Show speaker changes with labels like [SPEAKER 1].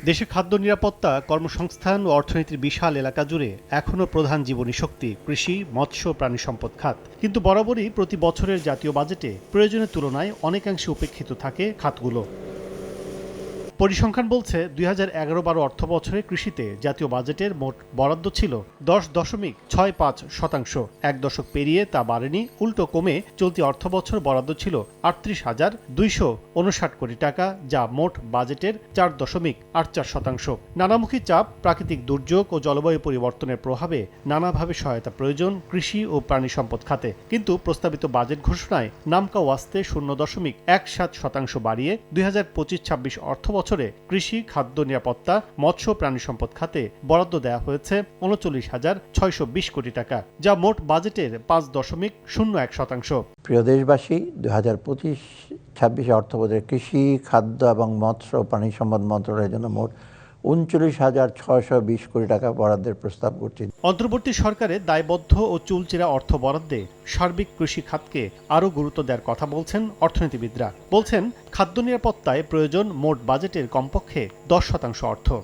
[SPEAKER 1] দেশে খাদ্য নিরাপত্তা, কর্মসংস্থান ও অর্থনীতির বিশাল এলাকা জুড়ে এখনও প্রধান জীবনী শক্তি কৃষি, মৎস্য, প্রাণী সম্পদ খাত। কিন্তু বরাবরই প্রতি বছরের জাতীয় বাজেটে প্রয়োজনের তুলনায় অনেকাংশে উপেক্ষিত থাকে খাতগুলো। পরিসংখ্যান বলছে 2011-12 অর্থ বছরে কৃষিতে জাতীয় বাজেটের মোট বরাদ্দ ছিল 10.65%। এক দশক পেরিয়ে তা বাড়েনি, উল্টো কমে চলতি অর্থ বছর বরাদ্দ ছিল 38,259 কোটি টাকা, যা মোট বাজেটের 4.84%। নানামুখী চাপ, প্রাকৃতিক দুর্যোগ ও জলবায়ু পরিবর্তনের প্রভাবে নানাভাবে সহায়তা প্রয়োজন কৃষি ও প্রাণী সম্পদ খাতে। কিন্তু প্রস্তাবিত বাজেট ঘোষণায় নামকা ওয়াস্তে 0.17% বাড়িয়ে 2025-26 অর্থ বছরে কৃষি, খাদ্য নিরাপত্তা, মৎস্য, প্রাণী সম্পদ খাতে বরাদ্দ দেওয়া হয়েছে 39,620 কোটি টাকা, যা মোট বাজেটের 5.01%।
[SPEAKER 2] প্রিয় দেশবাসী, 2025-26 অর্থ বছরে কৃষি, খাদ্য এবং মৎস্য ও প্রাণী সম্পদ মন্ত্রণালয়ের জন্য মোট 39,620 কোটি টাকা বরাদ্দের প্রস্তাব করছি।
[SPEAKER 1] অন্তর্বর্তী সরকারের দায়বদ্ধ ও চুলচেরা অর্থ বরাদ্দে সার্বিক কৃষি খাতকে আরও গুরুত্ব দেওয়ার কথা বলছেন অর্থনীতিবিদরা। বলছেন, খাদ্য নিরাপত্তায় প্রয়োজন মোট বাজেটের কমপক্ষে 10% অর্থ।